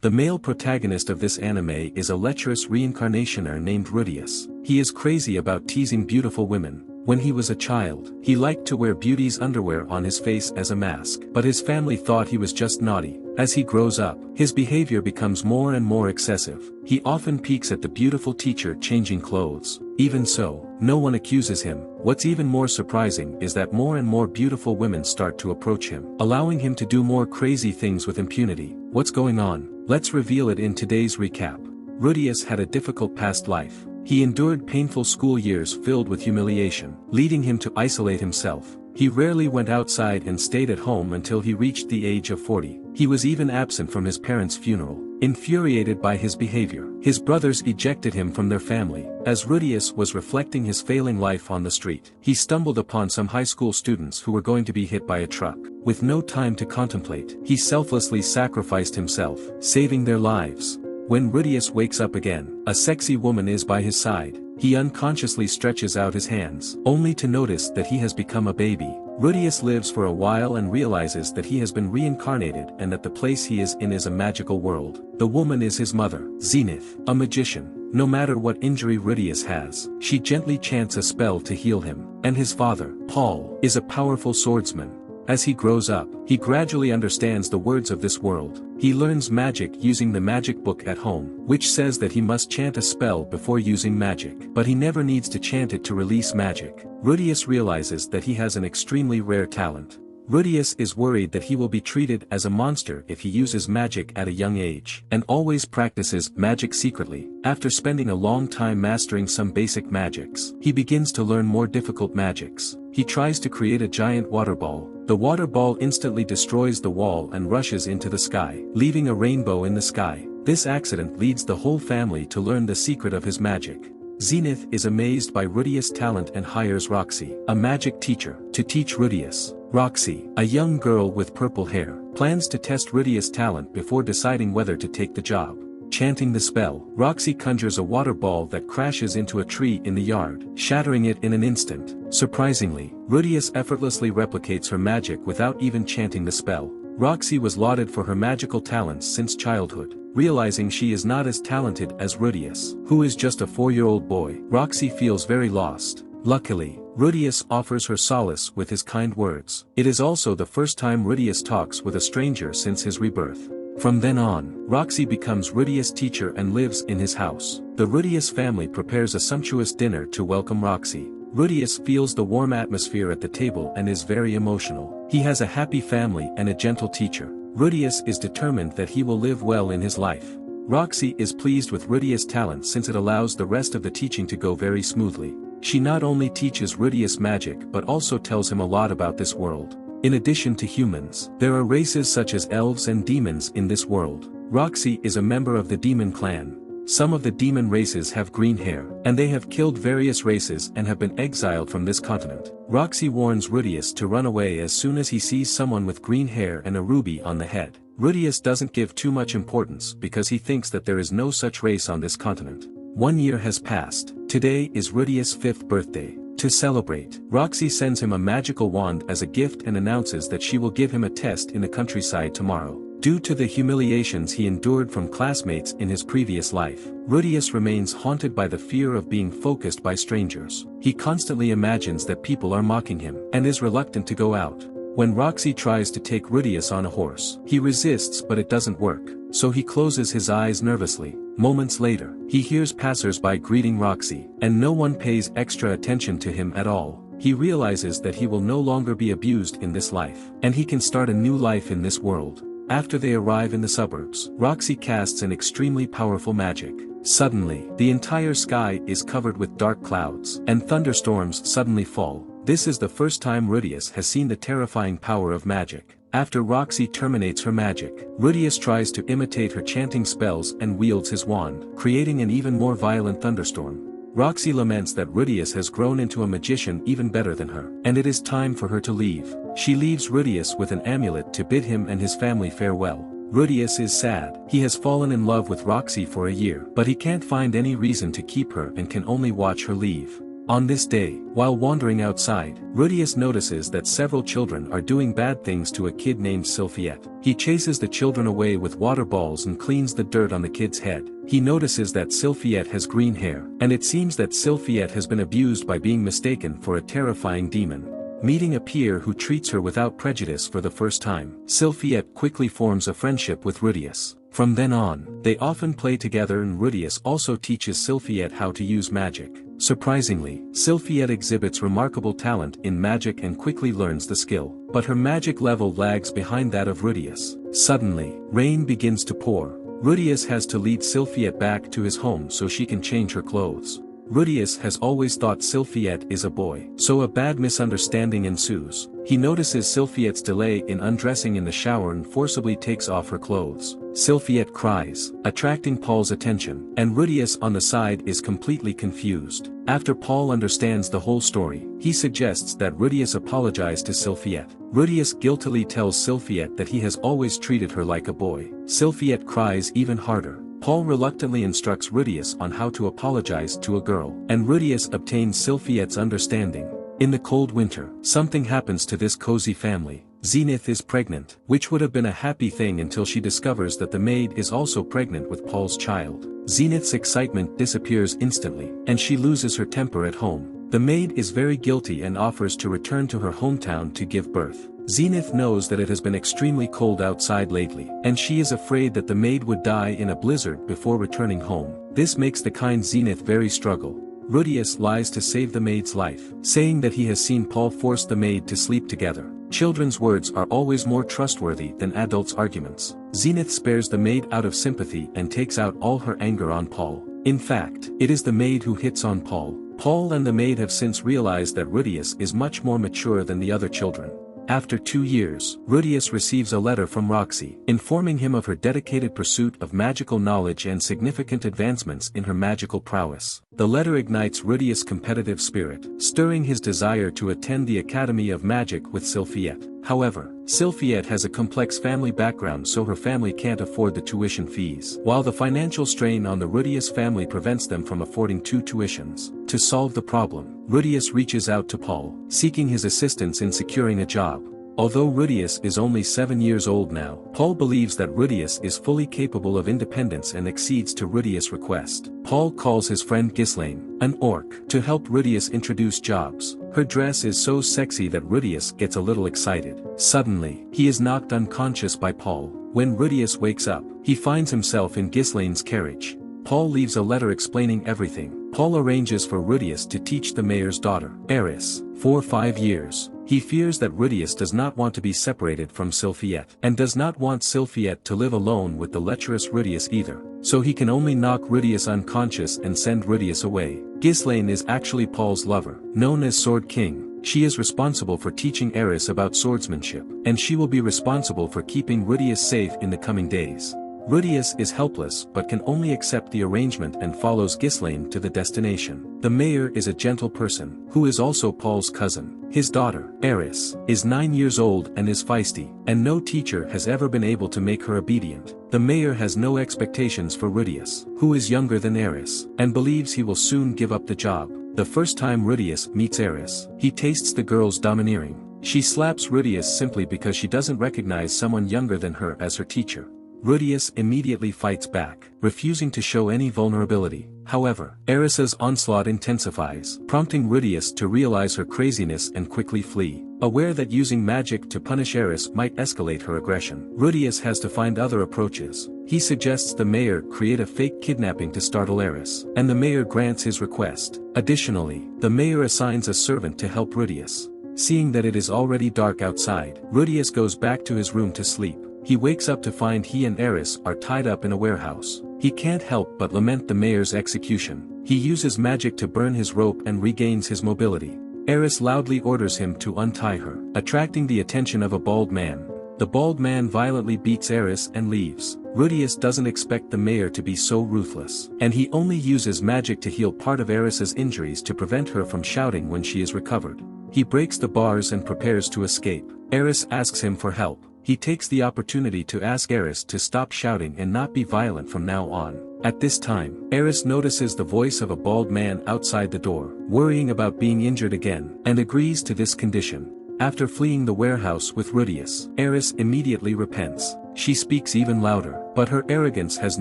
The male protagonist of this anime is a lecherous reincarnationer named Rudius. He is crazy about teasing beautiful women. When he was a child, he liked to wear Beauties underwear on his face as a mask, but his family thought he was just naughty. As he grows up, his behavior becomes more and more excessive. He often peeks at the beautiful teacher changing clothes. Even so, no one accuses him. What's even more surprising is that more and more beautiful women start to approach him, allowing him to do more crazy things with impunity. What's going on? Let's reveal it in today's recap. Rudius had a difficult past life. He endured painful school years filled with humiliation, leading him to isolate himself. He rarely went outside and stayed at home until he reached the age of 40. He was even absent from his parents' funeral. Infuriated by his behavior, his brothers ejected him from their family. As Rudius was reflecting his failing life on the street, he stumbled upon some high school students who were going to be hit by a truck. With no time to contemplate, he selflessly sacrificed himself, saving their lives. When Rudius wakes up again, a sexy woman is by his side. He unconsciously stretches out his hands, only to notice that he has become a baby. Rudius lives for a while and realizes that he has been reincarnated and that the place he is in is a magical world. The woman is his mother, Zenith, a magician. No matter what injury Rudius has, she gently chants a spell to heal him. And his father, Paul, is a powerful swordsman. As he grows up, he gradually understands the words of this world. He learns magic using the magic book at home, which says that he must chant a spell before using magic. But he never needs to chant it to release magic. Rudius realizes that he has an extremely rare talent. Rudius is worried that he will be treated as a monster if he uses magic at a young age, and always practices magic secretly. After spending a long time mastering some basic magics, he begins to learn more difficult magics. He tries to create a giant water ball. The water ball instantly destroys the wall and rushes into the sky, leaving a rainbow in the sky. This accident leads the whole family to learn the secret of his magic. Zenith is amazed by Rudius' talent and hires Roxy, a magic teacher, to teach Rudius. Roxy, a young girl with purple hair, plans to test Rudius' talent before deciding whether to take the job. Chanting the spell, Roxy conjures a water ball that crashes into a tree in the yard, shattering it in an instant. Surprisingly, Rudius effortlessly replicates her magic without even chanting the spell. Roxy was lauded for her magical talents since childhood. Realizing she is not as talented as Rudius, who is just a 4-year-old boy, Roxy feels very lost. Luckily, Rudius offers her solace with his kind words. It is also the first time Rudius talks with a stranger since his rebirth. From then on, Roxy becomes Rudius' teacher and lives in his house. The Rudius family prepares a sumptuous dinner to welcome Roxy. Rudius feels the warm atmosphere at the table and is very emotional. He has a happy family and a gentle teacher. Rudius is determined that he will live well in his life. Roxy is pleased with Rudius' talent since it allows the rest of the teaching to go very smoothly. She not only teaches Rudius magic but also tells him a lot about this world. In addition to humans, there are races such as elves and demons in this world. Roxy is a member of the demon clan. Some of the demon races have green hair, and they have killed various races and have been exiled from this continent. Roxy warns Rudius to run away as soon as he sees someone with green hair and a ruby on the head. Rudius doesn't give too much importance because he thinks that there is no such race on this continent. 1 year has passed. Today is Rudius' 5th birthday. To celebrate, Roxy sends him a magical wand as a gift and announces that she will give him a test in the countryside tomorrow. Due to the humiliations he endured from classmates in his previous life, Rudius remains haunted by the fear of being focused by strangers. He constantly imagines that people are mocking him, and is reluctant to go out. When Roxy tries to take Rudius on a horse, he resists but it doesn't work, so he closes his eyes nervously. Moments later, he hears passers-by greeting Roxy, and no one pays extra attention to him at all. He realizes that he will no longer be abused in this life, and he can start a new life in this world. After they arrive in the suburbs, Roxy casts an extremely powerful magic. Suddenly, the entire sky is covered with dark clouds, and thunderstorms suddenly fall. This is the first time Rudius has seen the terrifying power of magic. After Roxy terminates her magic, Rudius tries to imitate her chanting spells and wields his wand, creating an even more violent thunderstorm. Roxy laments that Rudius has grown into a magician even better than her, and it is time for her to leave. She leaves Rudius with an amulet to bid him and his family farewell. Rudius is sad. He has fallen in love with Roxy for a year, but he can't find any reason to keep her and can only watch her leave. On this day, while wandering outside, Rudius notices that several children are doing bad things to a kid named Sylphiette. He chases the children away with water balls and cleans the dirt on the kid's head. He notices that Sylphiette has green hair, and it seems that Sylphiette has been abused by being mistaken for a terrifying demon. Meeting a peer who treats her without prejudice for the first time, Sylphiette quickly forms a friendship with Rudius. From then on, they often play together and Rudius also teaches Sylphiette how to use magic. Surprisingly, Sylphiette exhibits remarkable talent in magic and quickly learns the skill, but her magic level lags behind that of Rudius. Suddenly, rain begins to pour. Rudius has to lead Sylphiette back to his home so she can change her clothes. Rudius has always thought Sylphiette is a boy, so a bad misunderstanding ensues. He notices Sylphiette's delay in undressing in the shower and forcibly takes off her clothes. Sylphiette cries, attracting Paul's attention, and Rudius on the side is completely confused. After Paul understands the whole story, he suggests that Rudius apologize to Sylphiette. Rudius guiltily tells Sylphiette that he has always treated her like a boy. Sylphiette cries even harder. Paul reluctantly instructs Rudius on how to apologize to a girl, and Rudius obtains Sylphiette's understanding. In the cold winter, something happens to this cozy family. Zenith is pregnant, which would have been a happy thing until she discovers that the maid is also pregnant with Paul's child. Zenith's excitement disappears instantly, and she loses her temper at home. The maid is very guilty and offers to return to her hometown to give birth. Zenith knows that it has been extremely cold outside lately, and she is afraid that the maid would die in a blizzard before returning home. This makes the kind Zenith very struggle. Rudius lies to save the maid's life, saying that he has seen Paul force the maid to sleep together. Children's words are always more trustworthy than adults' arguments. Zenith spares the maid out of sympathy and takes out all her anger on Paul. In fact, it is the maid who hits on Paul. Paul and the maid have since realized that Rudius is much more mature than the other children. After 2 years, Rudius receives a letter from Roxy, informing him of her dedicated pursuit of magical knowledge and significant advancements in her magical prowess. The letter ignites Rudius' competitive spirit, stirring his desire to attend the Academy of Magic with Sylphiette. However, Sylphiette has a complex family background, so her family can't afford the tuition fees, while the financial strain on the Rudius family prevents them from affording 2 tuitions. To solve the problem, Rudius reaches out to Paul, seeking his assistance in securing a job. Although Rudius is only 7 years old now, Paul believes that Rudius is fully capable of independence and accedes to Rudius' request. Paul calls his friend Ghislaine, an orc, to help Rudius introduce jobs. Her dress is so sexy that Rudius gets a little excited. Suddenly, he is knocked unconscious by Paul. When Rudius wakes up, he finds himself in Ghislaine's carriage. Paul leaves a letter explaining everything. Paul arranges for Rudius to teach the mayor's daughter, Eris, for 5 years. He fears that Rudius does not want to be separated from Sylphiette, and does not want Sylphiette to live alone with the lecherous Rudius either, so he can only knock Rudius unconscious and send Rudius away. Ghislaine is actually Paul's lover, known as Sword King. She is responsible for teaching Eris about swordsmanship, and she will be responsible for keeping Rudius safe in the coming days. Rudius is helpless but can only accept the arrangement and follows Ghislaine to the destination. The mayor is a gentle person, who is also Paul's cousin. His daughter, Eris, is 9 years old and is feisty, and no teacher has ever been able to make her obedient. The mayor has no expectations for Rudius, who is younger than Eris, and believes he will soon give up the job. The first time Rudius meets Eris, he tastes the girl's domineering. She slaps Rudius simply because she doesn't recognize someone younger than her as her teacher. Rudius immediately fights back, refusing to show any vulnerability. However, Eris's onslaught intensifies, prompting Rudius to realize her craziness and quickly flee. Aware that using magic to punish Eris might escalate her aggression, Rudius has to find other approaches. He suggests the mayor create a fake kidnapping to startle Eris, and the mayor grants his request. Additionally, the mayor assigns a servant to help Rudius. Seeing that it is already dark outside, Rudius goes back to his room to sleep. He wakes up to find he and Eris are tied up in a warehouse. He can't help but lament the mayor's execution. He uses magic to burn his rope and regains his mobility. Eris loudly orders him to untie her, attracting the attention of a bald man. The bald man violently beats Eris and leaves. Rudius doesn't expect the mayor to be so ruthless, and he only uses magic to heal part of Eris's injuries to prevent her from shouting when she is recovered. He breaks the bars and prepares to escape. Eris asks him for help. he takes the opportunity to ask Eris to stop shouting and not be violent from now on. At this time, Eris notices the voice of a bald man outside the door, worrying about being injured again, and agrees to this condition. After fleeing the warehouse with Rudius, Eris immediately repents. She speaks even louder, but her arrogance has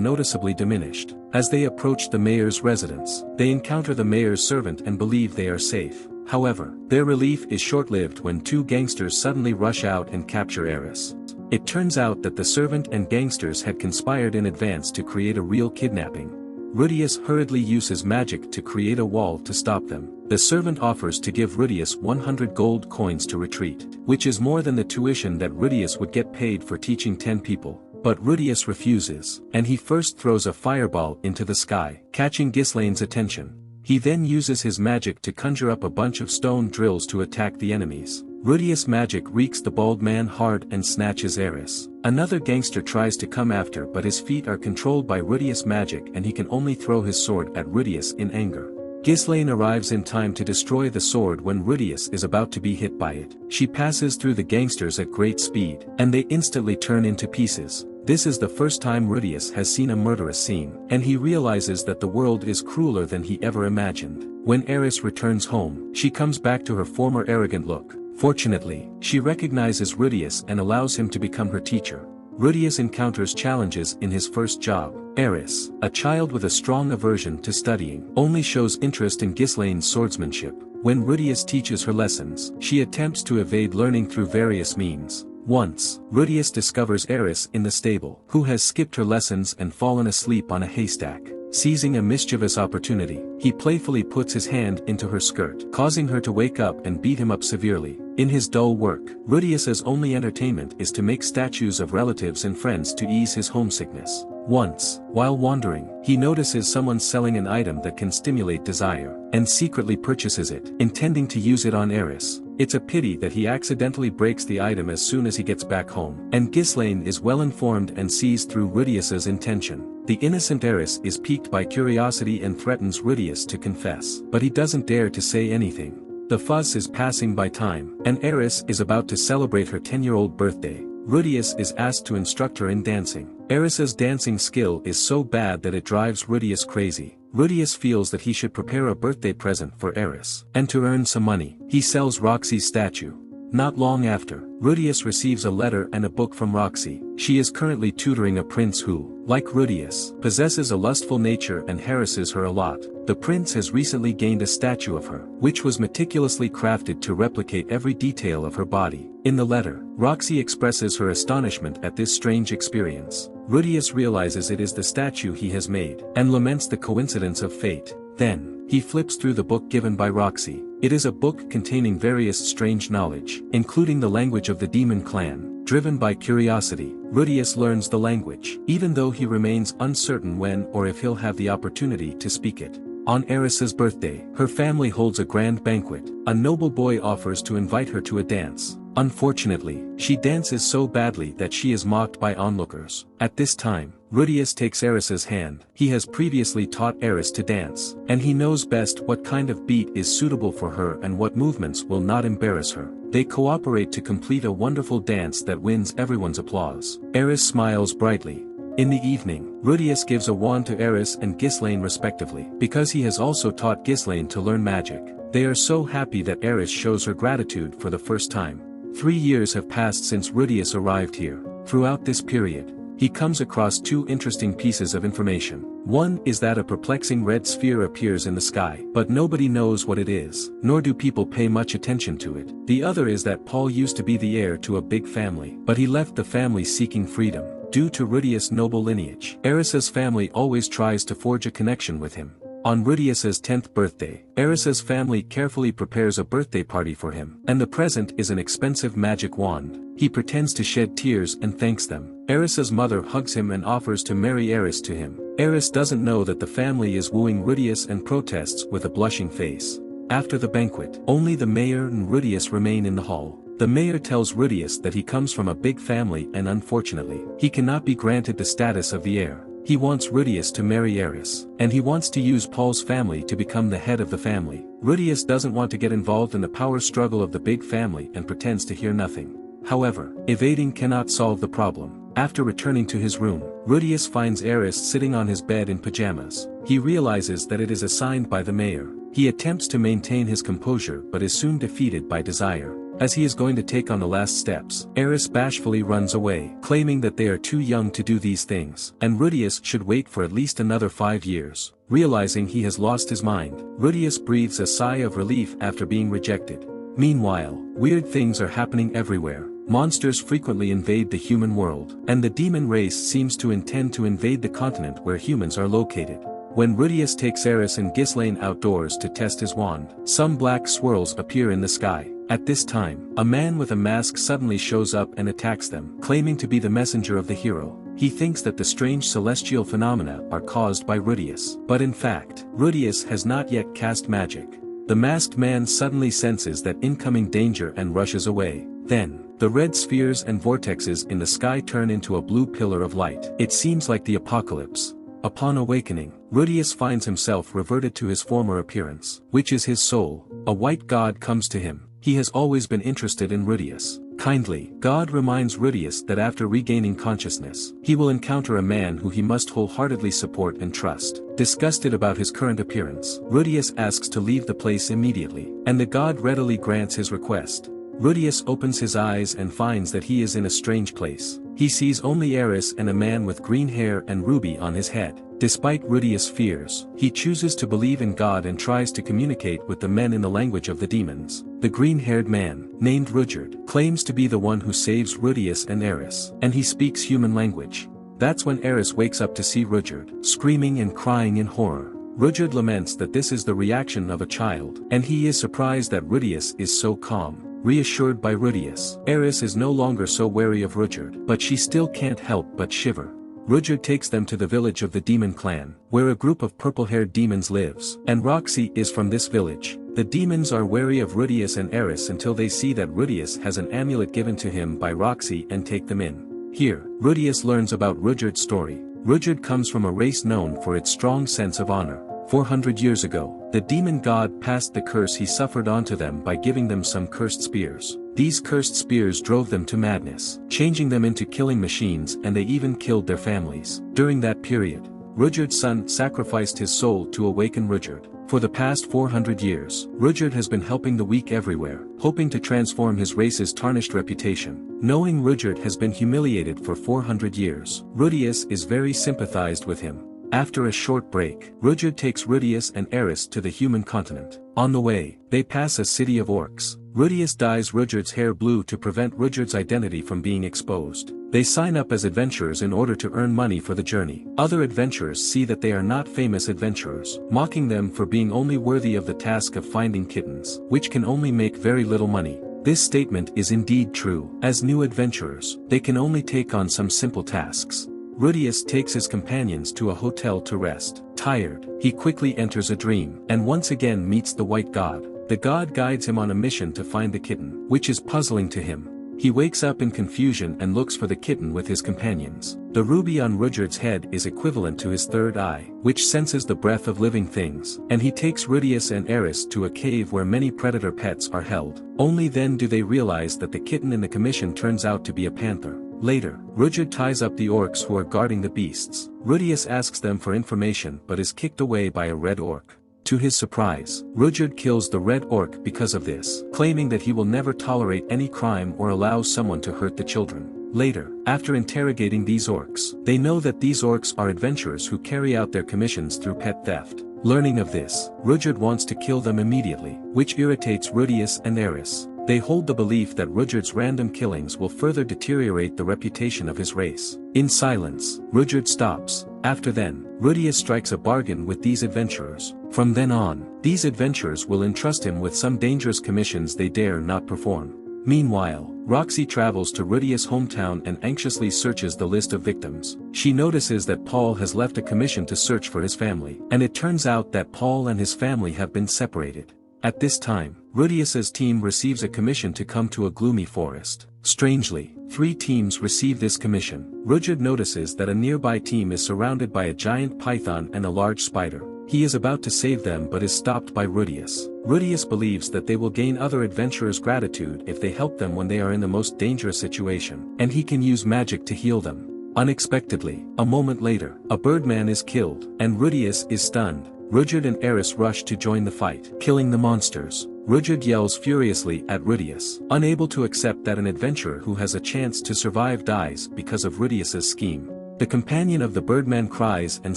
noticeably diminished. As they approach the mayor's residence, they encounter the mayor's servant and believe they are safe. However, their relief is short-lived when two gangsters suddenly rush out and capture Eris. It turns out that the servant and gangsters had conspired in advance to create a real kidnapping. Rudius hurriedly uses magic to create a wall to stop them. The servant offers to give Rudius 100 gold coins to retreat, which is more than the tuition that Rudius would get paid for teaching 10 people. But Rudius refuses, and he first throws a fireball into the sky, catching Ghislaine's attention. He then uses his magic to conjure up a bunch of stone drills to attack the enemies. Rudius' magic reeks the bald man hard and snatches Eris. Another gangster tries to come after, but his feet are controlled by Rudius' magic and he can only throw his sword at Rudius in anger. Ghislaine arrives in time to destroy the sword when Rudius is about to be hit by it. She passes through the gangsters at great speed, and they instantly turn into pieces. This is the first time Rudius has seen a murderous scene, and he realizes that the world is crueler than he ever imagined. When Eris returns home, she comes back to her former arrogant look. Fortunately, she recognizes Rudius and allows him to become her teacher. Rudius encounters challenges in his first job. Eris, a child with a strong aversion to studying, only shows interest in Ghislaine's swordsmanship. When Rudius teaches her lessons, she attempts to evade learning through various means. Once, Rudius discovers Eris in the stable, who has skipped her lessons and fallen asleep on a haystack. Seizing a mischievous opportunity, he playfully puts his hand into her skirt, causing her to wake up and beat him up severely. In his dull work, Rudius's only entertainment is to make statues of relatives and friends to ease his homesickness. Once, while wandering, he notices someone selling an item that can stimulate desire, and secretly purchases it, intending to use it on Eris. It's a pity that he accidentally breaks the item as soon as he gets back home, and Ghislaine is well informed and sees through Rudius's intention. The innocent Eris is piqued by curiosity and threatens Rudius to confess, but he doesn't dare to say anything. The fuss is passing by time, and Eris is about to celebrate her 10-year-old birthday. Rudius is asked to instruct her in dancing. Eris's dancing skill is so bad that it drives Rudius crazy. Rudius feels that he should prepare a birthday present for Eris, and to earn some money, he sells Roxy's statue. Not long after, Rudius receives a letter and a book from Roxy. She is currently tutoring a prince who, like Rudius, possesses a lustful nature and harasses her a lot. The prince has recently gained a statue of her, which was meticulously crafted to replicate every detail of her body. In the letter, Roxy expresses her astonishment at this strange experience. Rudius realizes it is the statue he has made, and laments the coincidence of fate. Then, he flips through the book given by Roxy. It is a book containing various strange knowledge, including the language of the demon clan. Driven by curiosity, Rudius learns the language, even though he remains uncertain when or if he'll have the opportunity to speak it. On Eris's birthday, her family holds a grand banquet. A noble boy offers to invite her to a dance. Unfortunately, she dances so badly that she is mocked by onlookers. At this time, Rudius takes Eris's hand. He has previously taught Eris to dance, and he knows best what kind of beat is suitable for her and what movements will not embarrass her. They cooperate to complete a wonderful dance that wins everyone's applause. Eris smiles brightly. In the evening, Rudius gives a wand to Eris and Ghislaine respectively, because he has also taught Ghislaine to learn magic. They are so happy that Eris shows her gratitude for the first time. 3 years have passed since Rudius arrived here. Throughout this period, he comes across two interesting pieces of information. One is that a perplexing red sphere appears in the sky, but nobody knows what it is, nor do people pay much attention to it. The other is that Paul used to be the heir to a big family, but he left the family seeking freedom. Due to Rudius' noble lineage, Eris's family always tries to forge a connection with him. On Rudius's 10th birthday, Eris's family carefully prepares a birthday party for him, and the present is an expensive magic wand. He pretends to shed tears and thanks them. Eris's mother hugs him and offers to marry Eris to him. Eris doesn't know that the family is wooing Rudius and protests with a blushing face. After the banquet, only the mayor and Rudius remain in the hall. The mayor tells Rudius that he comes from a big family and unfortunately, he cannot be granted the status of the heir. He wants Rudius to marry Eris, and he wants to use Paul's family to become the head of the family. Rudius doesn't want to get involved in the power struggle of the big family and pretends to hear nothing. However, evading cannot solve the problem. After returning to his room, Rudius finds Eris sitting on his bed in pajamas. He realizes that it is assigned by the mayor. He attempts to maintain his composure but is soon defeated by desire. As he is going to take on the last steps, Eris bashfully runs away, claiming that they are too young to do these things, and Rudius should wait for at least another 5 years. Realizing he has lost his mind, Rudius breathes a sigh of relief after being rejected. Meanwhile, weird things are happening everywhere. Monsters frequently invade the human world, and the demon race seems to intend to invade the continent where humans are located. When Rudius takes Eris and Ghislaine outdoors to test his wand, some black swirls appear in the sky. At this time, a man with a mask suddenly shows up and attacks them, claiming to be the messenger of the hero. He thinks that the strange celestial phenomena are caused by Rudius. But in fact, Rudius has not yet cast magic. The masked man suddenly senses that incoming danger and rushes away. Then, the red spheres and vortexes in the sky turn into a blue pillar of light. It seems like the apocalypse. Upon awakening, Rudius finds himself reverted to his former appearance, which is his soul. A white god comes to him. He has always been interested in Rudius. Kindly, God reminds Rudius that after regaining consciousness, he will encounter a man who he must wholeheartedly support and trust. Disgusted about his current appearance, Rudius asks to leave the place immediately, and the god readily grants his request. Rudius opens his eyes and finds that he is in a strange place. He sees only Eris and a man with green hair and ruby on his head. Despite Rudius' fears, he chooses to believe in God and tries to communicate with the men in the language of the demons. The green-haired man, named Rudyard, claims to be the one who saves Rudius and Eris, and he speaks human language. That's when Eris wakes up to see Rudyard, screaming and crying in horror. Rudyard laments that this is the reaction of a child, and he is surprised that Rudius is so calm. Reassured by Rudius, Eris is no longer so wary of Rudyard, but she still can't help but shiver. Rudyard takes them to the village of the demon clan, where a group of purple-haired demons lives, and Roxy is from this village. The demons are wary of Rudius and Eris until they see that Rudius has an amulet given to him by Roxy and take them in. Here, Rudius learns about Rudyard's story. Rudyard comes from a race known for its strong sense of honor. 400 years ago, the demon god passed the curse he suffered onto them by giving them some cursed spears. These cursed spears drove them to madness, changing them into killing machines, and they even killed their families. During that period, Rudyard's son sacrificed his soul to awaken Rudyard. For the past 400 years, Rudyard has been helping the weak everywhere, hoping to transform his race's tarnished reputation. Knowing Rudyard has been humiliated for 400 years, Rudius is very sympathized with him. After a short break, Rudyard takes Rudius and Eris to the human continent. On the way, they pass a city of orcs. Rudius dyes Rudyard's hair blue to prevent Rudyard's identity from being exposed. They sign up as adventurers in order to earn money for the journey. Other adventurers see that they are not famous adventurers, mocking them for being only worthy of the task of finding kittens, which can only make very little money. This statement is indeed true. As new adventurers, they can only take on some simple tasks. Rudius takes his companions to a hotel to rest. Tired, he quickly enters a dream, and once again meets the white god. The god guides him on a mission to find the kitten, which is puzzling to him. He wakes up in confusion and looks for the kitten with his companions. The ruby on Rudyard's head is equivalent to his third eye, which senses the breath of living things, and he takes Rudius and Eris to a cave where many predator pets are held. Only then do they realize that the kitten in the commission turns out to be a panther. Later, Rudyard ties up the orcs who are guarding the beasts. Rudius asks them for information but is kicked away by a red orc. To his surprise, Rudyard kills the red orc because of this, claiming that he will never tolerate any crime or allow someone to hurt the children. Later, after interrogating these orcs, they know that these orcs are adventurers who carry out their commissions through pet theft. Learning of this, Rudyard wants to kill them immediately, which irritates Rudius and Eris. They hold the belief that Rudyard's random killings will further deteriorate the reputation of his race. In silence, Rudyard stops. After then, Rudius strikes a bargain with these adventurers. From then on, these adventurers will entrust him with some dangerous commissions they dare not perform. Meanwhile, Roxy travels to Rudius' hometown and anxiously searches the list of victims. She notices that Paul has left a commission to search for his family, and it turns out that Paul and his family have been separated. At this time, Rudius's team receives a commission to come to a gloomy forest. Strangely, 3 teams receive this commission. Rudyard notices that a nearby team is surrounded by a giant python and a large spider. He is about to save them but is stopped by Rudius. Rudius believes that they will gain other adventurers' gratitude if they help them when they are in the most dangerous situation, and he can use magic to heal them. Unexpectedly, a moment later, a birdman is killed, and Rudius is stunned. Rudyard and Eris rush to join the fight, killing the monsters. Rudyard yells furiously at Rudius, unable to accept that an adventurer who has a chance to survive dies because of Rudius's scheme. The companion of the birdman cries and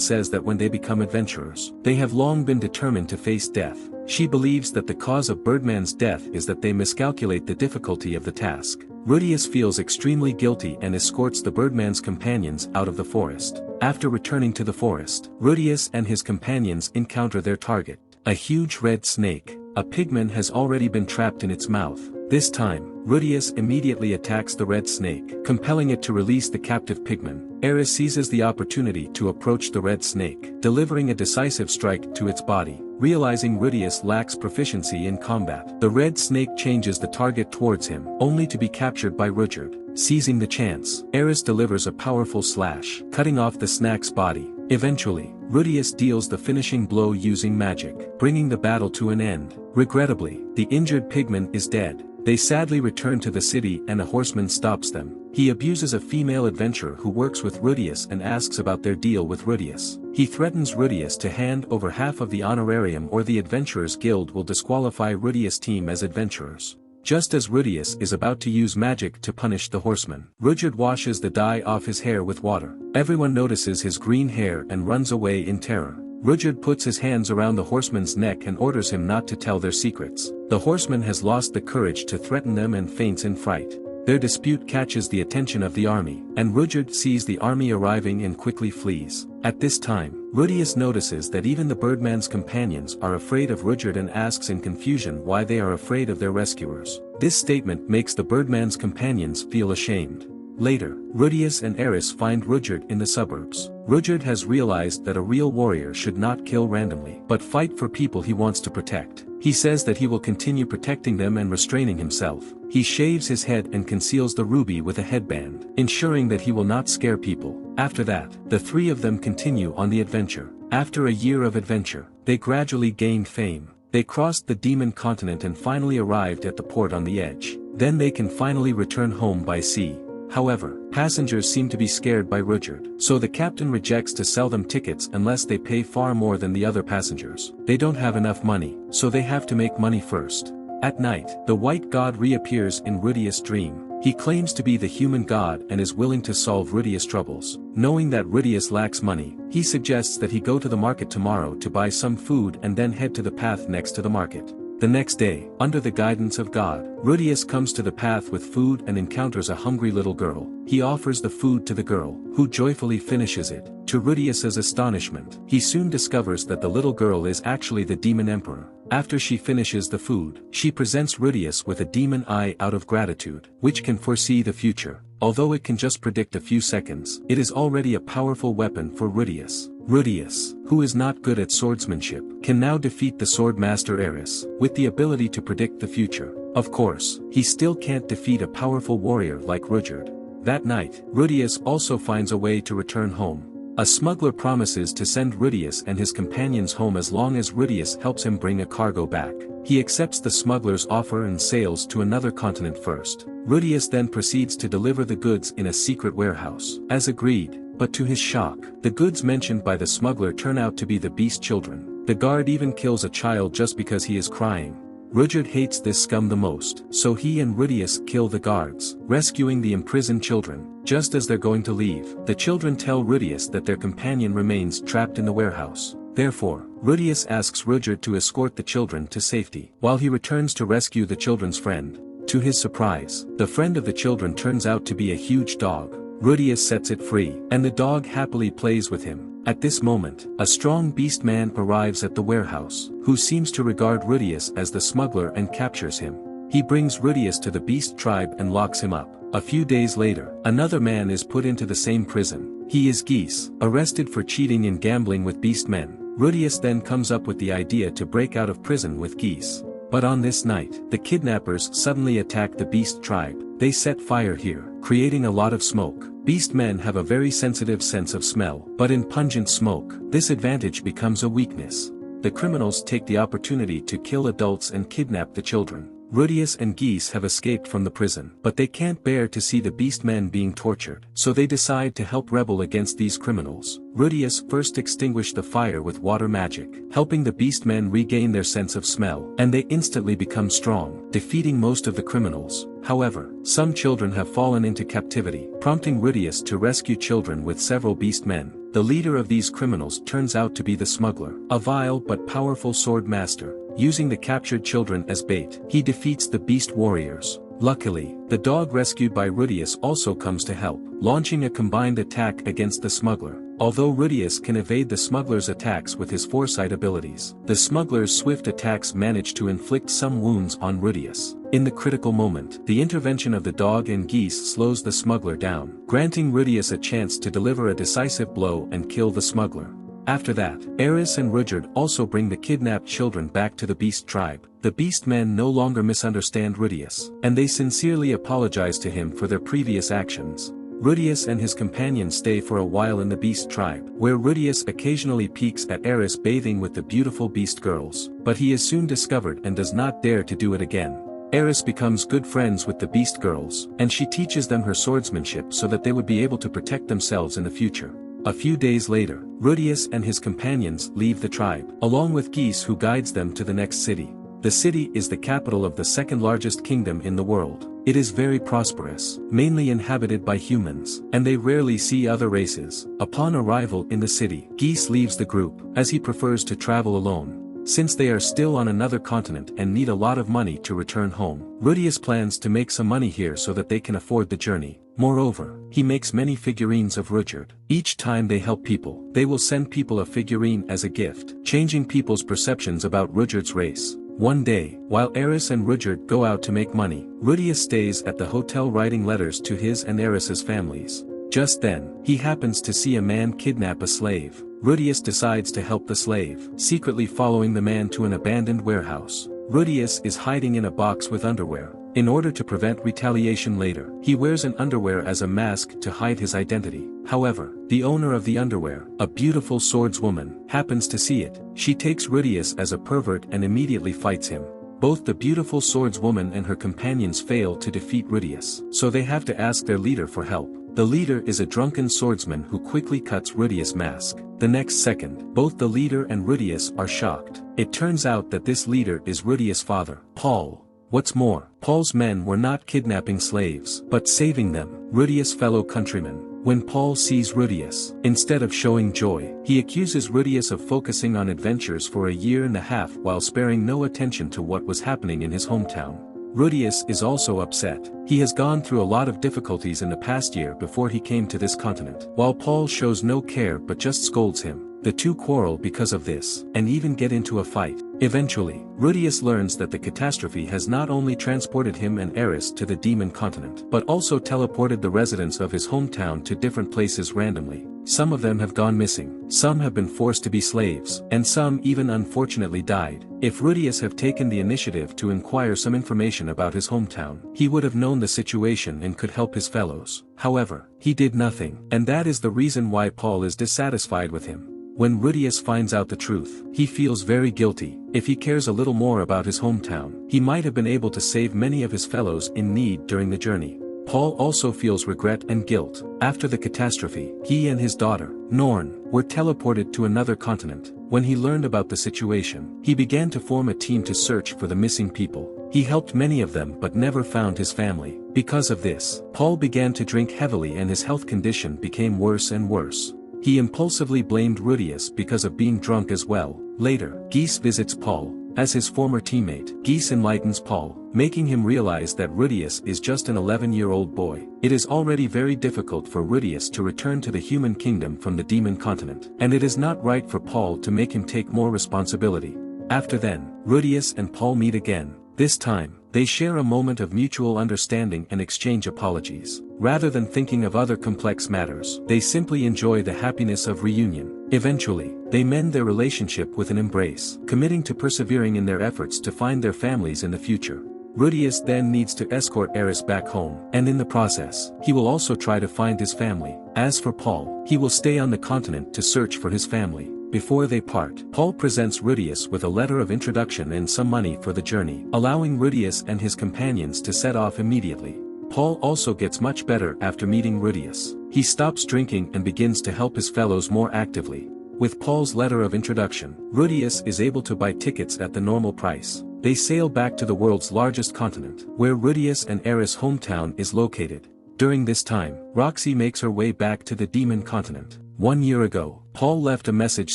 says that when they become adventurers, they have long been determined to face death. She believes that the cause of Birdman's death is that they miscalculate the difficulty of the task. Rudius feels extremely guilty and escorts the Birdman's companions out of the forest. After returning to the forest, Rudius and his companions encounter their target, a huge red snake. A pigman has already been trapped in its mouth. This time, Rudius immediately attacks the red snake, compelling it to release the captive pigman. Eris seizes the opportunity to approach the red snake, delivering a decisive strike to its body. Realizing Rudius lacks proficiency in combat, the red snake changes the target towards him, only to be captured by Rudyard. Seizing the chance, Eris delivers a powerful slash, cutting off the snake's body. Eventually, Rudius deals the finishing blow using magic, bringing the battle to an end. Regrettably, the injured pigman is dead. They sadly return to the city and a horseman stops them. He abuses a female adventurer who works with Rudius and asks about their deal with Rudius. He threatens Rudius to hand over half of the honorarium or the Adventurers Guild will disqualify Rudius' team as adventurers. Just as Rudius is about to use magic to punish the horseman, Rudyard washes the dye off his hair with water. Everyone notices his green hair and runs away in terror. Rudyard puts his hands around the horseman's neck and orders him not to tell their secrets. The horseman has lost the courage to threaten them and faints in fright. Their dispute catches the attention of the army, and Rudyard sees the army arriving and quickly flees. At this time, Rudius notices that even the Birdman's companions are afraid of Rudyard and asks in confusion why they are afraid of their rescuers. This statement makes the Birdman's companions feel ashamed. Later, Rudius and Eris find Rudyard in the suburbs. Rudyard has realized that a real warrior should not kill randomly, but fight for people he wants to protect. He says that he will continue protecting them and restraining himself. He shaves his head and conceals the ruby with a headband, ensuring that he will not scare people. After that, the three of them continue on the adventure. After a year of adventure, they gradually gained fame. They crossed the demon continent and finally arrived at the port on the edge. Then they can finally return home by sea. However, passengers seem to be scared by Rudyard, so the captain rejects to sell them tickets unless they pay far more than the other passengers. They don't have enough money, so they have to make money first. At night, the white god reappears in Rudius' dream. He claims to be the human god and is willing to solve Rudius' troubles. Knowing that Rudius lacks money, he suggests that he go to the market tomorrow to buy some food and then head to the path next to the market. The next day, under the guidance of God, Rudius comes to the path with food and encounters a hungry little girl. He offers the food to the girl, who joyfully finishes it. To Rudius's astonishment, he soon discovers that the little girl is actually the demon emperor. After she finishes the food, she presents Rudius with a demon eye out of gratitude, which can foresee the future. Although it can just predict a few seconds, it is already a powerful weapon for Rudius. Rudius, who is not good at swordsmanship, can now defeat the swordmaster Eris, with the ability to predict the future. Of course, he still can't defeat a powerful warrior like Rudyard. That night, Rudius also finds a way to return home. A smuggler promises to send Rudius and his companions home as long as Rudius helps him bring a cargo back. He accepts the smuggler's offer and sails to another continent first. Rudius then proceeds to deliver the goods in a secret warehouse, as agreed, but to his shock, the goods mentioned by the smuggler turn out to be the beast children. The guard even kills a child just because he is crying. Rudyard hates this scum the most, so he and Rudius kill the guards, rescuing the imprisoned children. Just as they're going to leave, the children tell Rudius that their companion remains trapped in the warehouse. Therefore, Rudius asks Rudyard to escort the children to safety, while he returns to rescue the children's friend. To his surprise, the friend of the children turns out to be a huge dog. Rudius sets it free, and the dog happily plays with him. At this moment, a strong beast man arrives at the warehouse, who seems to regard Rudius as the smuggler and captures him. He brings Rudius to the beast tribe and locks him up. A few days later, another man is put into the same prison. He is Geese, arrested for cheating and gambling with beast men. Rudius then comes up with the idea to break out of prison with Geese. But on this night, the kidnappers suddenly attack the beast tribe. They set fire here, creating a lot of smoke. Beast men have a very sensitive sense of smell, but in pungent smoke, this advantage becomes a weakness. The criminals take the opportunity to kill adults and kidnap the children. Rudius and Geese have escaped from the prison, but they can't bear to see the beast men being tortured, so they decide to help rebel against these criminals. Rudius first extinguished the fire with water magic, helping the beast men regain their sense of smell, and they instantly become strong, defeating most of the criminals. However, some children have fallen into captivity, prompting Rudius to rescue children with several beast men. The leader of these criminals turns out to be the smuggler, a vile but powerful sword master. Using the captured children as bait, he defeats the beast warriors. Luckily, the dog rescued by Rudius also comes to help, launching a combined attack against the smuggler. Although Rudius can evade the smuggler's attacks with his foresight abilities, the smuggler's swift attacks manage to inflict some wounds on Rudius. In the critical moment, the intervention of the dog and Geese slows the smuggler down, granting Rudius a chance to deliver a decisive blow and kill the smuggler. After that, Eris and Rudyard also bring the kidnapped children back to the beast tribe. The beast men no longer misunderstand Rudius, and they sincerely apologize to him for their previous actions. Rudius and his companions stay for a while in the beast tribe, where Rudius occasionally peeks at Eris bathing with the beautiful beast girls, but he is soon discovered and does not dare to do it again. Eris becomes good friends with the beast girls, and she teaches them her swordsmanship so that they would be able to protect themselves in the future. A few days later, Rudius and his companions leave the tribe, along with Geese who guides them to the next city. The city is the capital of the second largest kingdom in the world. It is very prosperous, mainly inhabited by humans, and they rarely see other races. Upon arrival in the city, Geese leaves the group, as he prefers to travel alone. Since they are still on another continent and need a lot of money to return home, Rudius plans to make some money here so that they can afford the journey. Moreover, he makes many figurines of Rudyard. Each time they help people, they will send people a figurine as a gift, changing people's perceptions about Rudyard's race. One day, while Eris and Rudyard go out to make money, Rudius stays at the hotel writing letters to his and Eris's families. Just then, he happens to see a man kidnap a slave. Rudius decides to help the slave, secretly following the man to an abandoned warehouse. Rudius is hiding in a box with underwear. In order to prevent retaliation later, he wears an underwear as a mask to hide his identity. However, the owner of the underwear, a beautiful swordswoman, happens to see it. She takes Rudius as a pervert and immediately fights him. Both the beautiful swordswoman and her companions fail to defeat Rudius, so they have to ask their leader for help. The leader is a drunken swordsman who quickly cuts Rudius' mask. The next second, both the leader and Rudius are shocked. It turns out that this leader is Rudius' father, Paul. What's more, Paul's men were not kidnapping slaves, but saving them, Rudius' fellow countrymen. When Paul sees Rudius, instead of showing joy, he accuses Rudius of focusing on adventures for a year and a half while sparing no attention to what was happening in his hometown. Rudius is also upset. He has gone through a lot of difficulties in the past year before he came to this continent. While Paul shows no care but just scolds him, the two quarrel because of this, and even get into a fight. Eventually, Rudius learns that the catastrophe has not only transported him and Eris to the demon continent, but also teleported the residents of his hometown to different places randomly. Some of them have gone missing, some have been forced to be slaves, and some even unfortunately died. If Rudius had taken the initiative to inquire some information about his hometown, he would have known the situation and could help his fellows. However, he did nothing, and that is the reason why Paul is dissatisfied with him. When Rudius finds out the truth, he feels very guilty. If he cares a little more about his hometown, he might have been able to save many of his fellows in need during the journey. Paul also feels regret and guilt. After the catastrophe, he and his daughter, Norn, were teleported to another continent. When he learned about the situation, he began to form a team to search for the missing people. He helped many of them but never found his family. Because of this, Paul began to drink heavily and his health condition became worse and worse. He impulsively blamed Rudius because of being drunk as well. Later, Geese visits Paul. As his former teammate, Geese enlightens Paul, making him realize that Rudius is just an 11-year-old boy. It is already very difficult for Rudius to return to the human kingdom from the demon continent, and it is not right for Paul to make him take more responsibility. After then, Rudius and Paul meet again. This time, they share a moment of mutual understanding and exchange apologies. Rather than thinking of other complex matters, they simply enjoy the happiness of reunion. Eventually, they mend their relationship with an embrace, committing to persevering in their efforts to find their families in the future. Rudius then needs to escort Eris back home, and in the process, he will also try to find his family. As for Paul, he will stay on the continent to search for his family. Before they part, Paul presents Rudius with a letter of introduction and some money for the journey, allowing Rudius and his companions to set off immediately. Paul also gets much better after meeting Rudius. He stops drinking and begins to help his fellows more actively. With Paul's letter of introduction, Rudius is able to buy tickets at the normal price. They sail back to the world's largest continent, where Rudius and Eris' hometown is located. During this time, Roxy makes her way back to the demon continent. 1 year ago, Paul left a message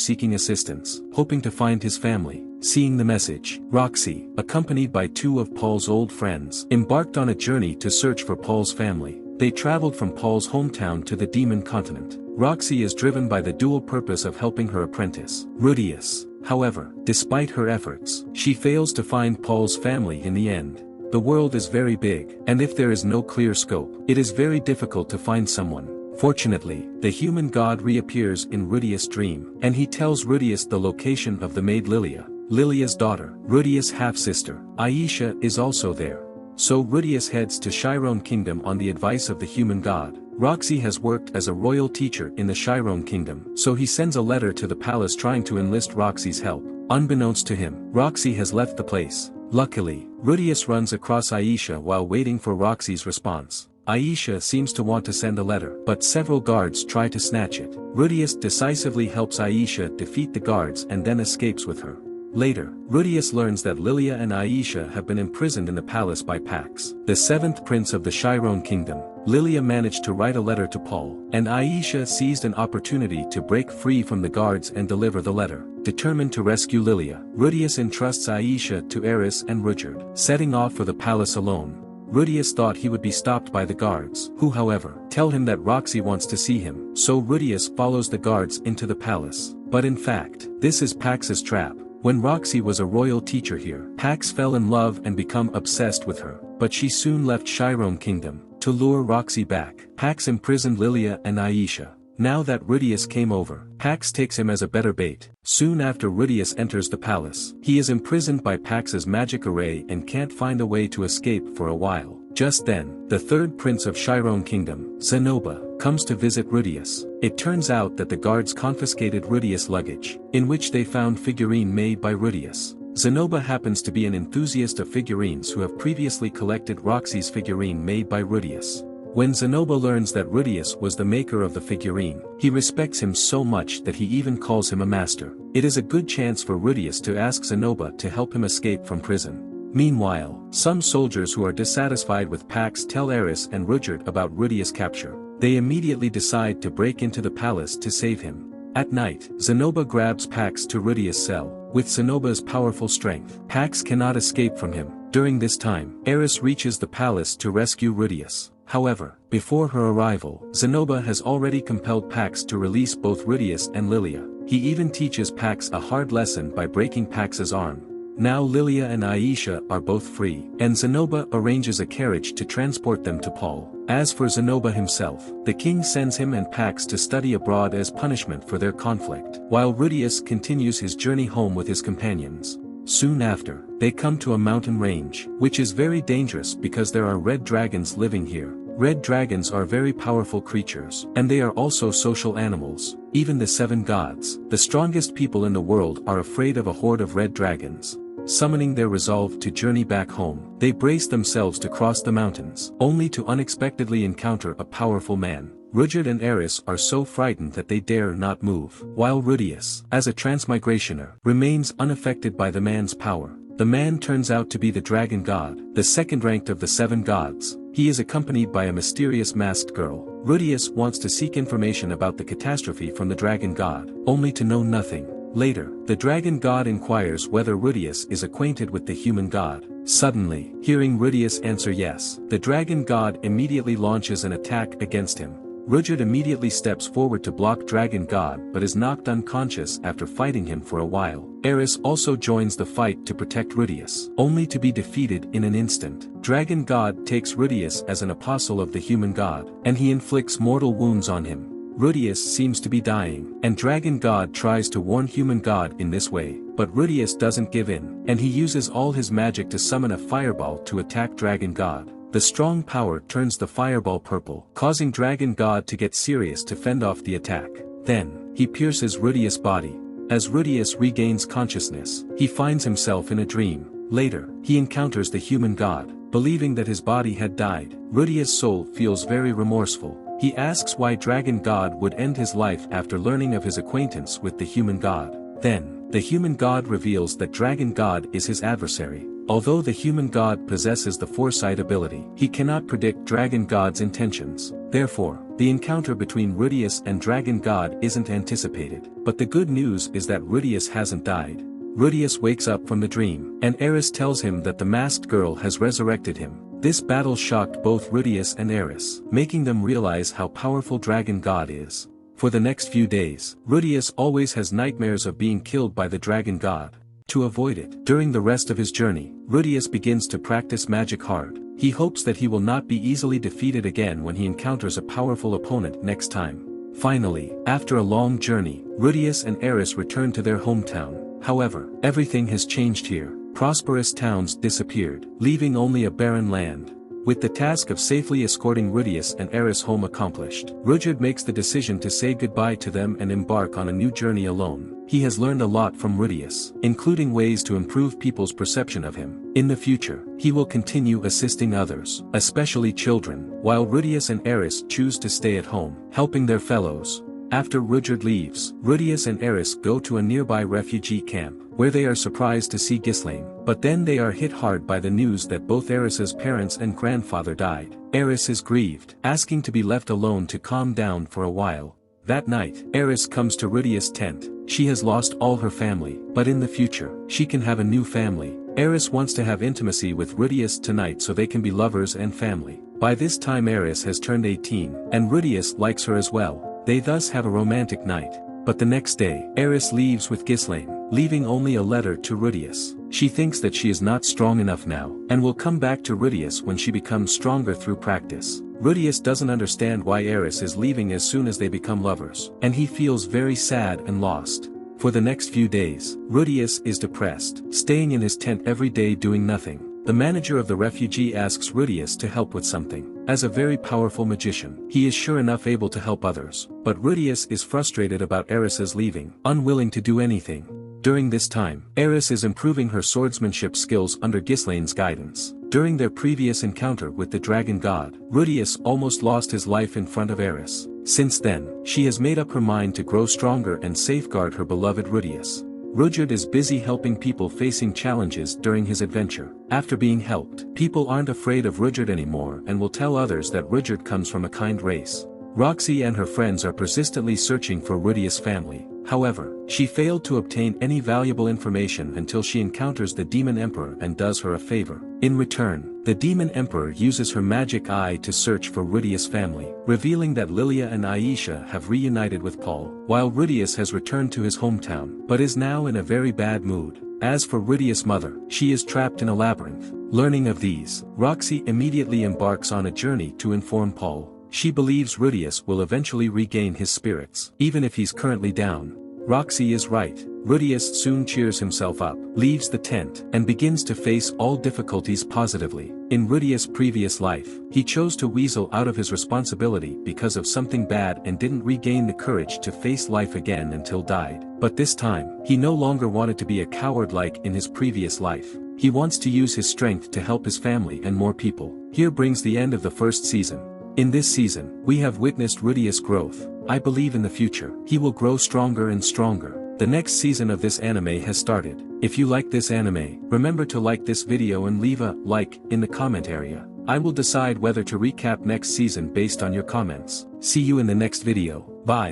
seeking assistance, hoping to find his family. Seeing the message, Roxy, accompanied by 2 of Paul's old friends, embarked on a journey to search for Paul's family. They traveled from Paul's hometown to the demon continent. Roxy is driven by the dual purpose of helping her apprentice, Rudius. However, despite her efforts, she fails to find Paul's family in the end. The world is very big, and if there is no clear scope, it is very difficult to find someone. Fortunately, the human god reappears in Rudius' dream, and he tells Rudius the location of the maid Lilia. Lilia's daughter, Rudius' half-sister, Aisha, is also there. So Rudius heads to Chiron Kingdom on the advice of the human god. Roxy has worked as a royal teacher in the Chiron Kingdom, so he sends a letter to the palace trying to enlist Roxy's help. Unbeknownst to him, Roxy has left the place. Luckily, Rudius runs across Aisha while waiting for Roxy's response. Aisha seems to want to send a letter, but several guards try to snatch it. Rudius decisively helps Aisha defeat the guards and then escapes with her. Later, Rudius learns that Lilia and Aisha have been imprisoned in the palace by Pax, the 7th prince of the Chiron Kingdom. Lilia managed to write a letter to Paul, and Aisha seized an opportunity to break free from the guards and deliver the letter. Determined to rescue Lilia, Rudius entrusts Aisha to Eris and Rudyard. Setting off for the palace alone, Rudius thought he would be stopped by the guards, who however, tell him that Roxy wants to see him, so Rudius follows the guards into the palace. But in fact, this is Pax's trap. When Roxy was a royal teacher here, Pax fell in love and become obsessed with her, but she soon left Chiron Kingdom. To lure Roxy back, Pax imprisoned Lilia and Aisha. Now that Rudius came over, Pax takes him as a better bait. Soon after Rudius enters the palace, he is imprisoned by Pax's magic array and can't find a way to escape for a while. Just then, the 3rd prince of Chiron Kingdom, Zenoba, comes to visit Rudius. It turns out that the guards confiscated Rudius' luggage, in which they found figurine made by Rudius. Zenoba happens to be an enthusiast of figurines who have previously collected Roxy's figurine made by Rudius. When Zenoba learns that Rudius was the maker of the figurine, he respects him so much that he even calls him a master. It is a good chance for Rudius to ask Zenoba to help him escape from prison. Meanwhile, some soldiers who are dissatisfied with Pax tell Eris and Rudyard about Rudius' capture. They immediately decide to break into the palace to save him. At night, Zenoba grabs Pax to Rudius' cell. With Zenoba's powerful strength, Pax cannot escape from him. During this time, Eris reaches the palace to rescue Rudius. However, before her arrival, Zenoba has already compelled Pax to release both Rudius and Lilia. He even teaches Pax a hard lesson by breaking Pax's arm. Now Lilia and Aisha are both free, and Zenoba arranges a carriage to transport them to Paul. As for Zenoba himself, the king sends him and Pax to study abroad as punishment for their conflict, while Rudius continues his journey home with his companions. Soon after, they come to a mountain range, which is very dangerous because there are red dragons living here. Red dragons are very powerful creatures, and they are also social animals. Even the 7 gods, the strongest people in the world, are afraid of a horde of red dragons. Summoning their resolve to journey back home, they brace themselves to cross the mountains, only to unexpectedly encounter a powerful man. Rudyard and Eris are so frightened that they dare not move, while Rudius, as a transmigrationer, remains unaffected by the man's power. The man turns out to be the dragon god, the 2nd ranked of the 7 gods. He is accompanied by a mysterious masked girl. Rudius wants to seek information about the catastrophe from the dragon god, only to know nothing. Later, the dragon god inquires whether Rudius is acquainted with the human god. Suddenly, hearing Rudius answer yes, the dragon god immediately launches an attack against him. Rudyard immediately steps forward to block Dragon God but is knocked unconscious after fighting him for a while. Eris also joins the fight to protect Rudius, only to be defeated in an instant. Dragon God takes Rudius as an apostle of the human god, and he inflicts mortal wounds on him. Rudius seems to be dying, and Dragon God tries to warn Human God in this way, but Rudius doesn't give in, and he uses all his magic to summon a fireball to attack Dragon God. The strong power turns the fireball purple, causing Dragon God to get serious to fend off the attack. Then, he pierces Rudius' body. As Rudius regains consciousness, he finds himself in a dream. Later, he encounters the Human God. Believing that his body had died, Rudius' soul feels very remorseful. He asks why Dragon God would end his life after learning of his acquaintance with the Human God. Then, the Human God reveals that Dragon God is his adversary. Although the Human God possesses the foresight ability, he cannot predict Dragon God's intentions. Therefore, the encounter between Rudius and Dragon God isn't anticipated. But the good news is that Rudius hasn't died. Rudius wakes up from the dream, and Eris tells him that the masked girl has resurrected him. This battle shocked both Rudius and Eris, making them realize how powerful Dragon God is. For the next few days, Rudius always has nightmares of being killed by the Dragon God. To avoid it, during the rest of his journey, Rudius begins to practice magic hard. He hopes that he will not be easily defeated again when he encounters a powerful opponent next time. Finally, after a long journey, Rudius and Eris return to their hometown. However, everything has changed here. Prosperous towns disappeared, leaving only a barren land. With the task of safely escorting Rudius and Eris home accomplished, Rudyard makes the decision to say goodbye to them and embark on a new journey alone. He has learned a lot from Rudius, including ways to improve people's perception of him. In the future, he will continue assisting others, especially children, while Rudius and Eris choose to stay at home, helping their fellows. After Rudyard leaves, Rudius and Eris go to a nearby refugee camp, where they are surprised to see Ghislaine, but then they are hit hard by the news that both Eris's parents and grandfather died. Eris is grieved, asking to be left alone to calm down for a while. That night, Eris comes to Rudius' tent. She has lost all her family, but in the future, she can have a new family. Eris wants to have intimacy with Rudius tonight so they can be lovers and family. By this time Eris has turned 18, and Rudius likes her as well. They thus have a romantic night. But the next day, Eris leaves with Ghislaine, leaving only a letter to Rudius. She thinks that she is not strong enough now, and will come back to Rudius when she becomes stronger through practice. Rudius doesn't understand why Eris is leaving as soon as they become lovers, and he feels very sad and lost. For the next few days, Rudius is depressed, staying in his tent every day doing nothing. The manager of the refugee asks Rudius to help with something. As a very powerful magician, he is sure enough able to help others, but Rudius is frustrated about Eris's leaving, unwilling to do anything. During this time, Eris is improving her swordsmanship skills under Ghislaine's guidance. During their previous encounter with the Dragon God, Rudius almost lost his life in front of Eris. Since then, she has made up her mind to grow stronger and safeguard her beloved Rudius. Rudyard is busy helping people facing challenges during his adventure. After being helped, people aren't afraid of Rudyard anymore and will tell others that Rudyard comes from a kind race. Roxy and her friends are persistently searching for Rudius' family. However, she failed to obtain any valuable information until she encounters the Demon Emperor and does her a favor. In return, the Demon Emperor uses her magic eye to search for Rudius' family, revealing that Lilia and Aisha have reunited with Paul, while Rudius has returned to his hometown, but is now in a very bad mood. As for Rudius' mother, she is trapped in a labyrinth. Learning of these, Roxy immediately embarks on a journey to inform Paul. She believes Rudius will eventually regain his spirits, even if he's currently down. Roxy is right. Rudius soon cheers himself up, leaves the tent, and begins to face all difficulties positively. In Rudius' previous life, he chose to weasel out of his responsibility because of something bad and didn't regain the courage to face life again until died. But this time, he no longer wanted to be a coward like in his previous life. He wants to use his strength to help his family and more people. Here brings the end of the first season. In this season, we have witnessed Rudius' growth. I believe in the future, he will grow stronger and stronger. The next season of this anime has started. If you like this anime, remember to like this video and leave a like in the comment area. I will decide whether to recap next season based on your comments. See you in the next video. Bye.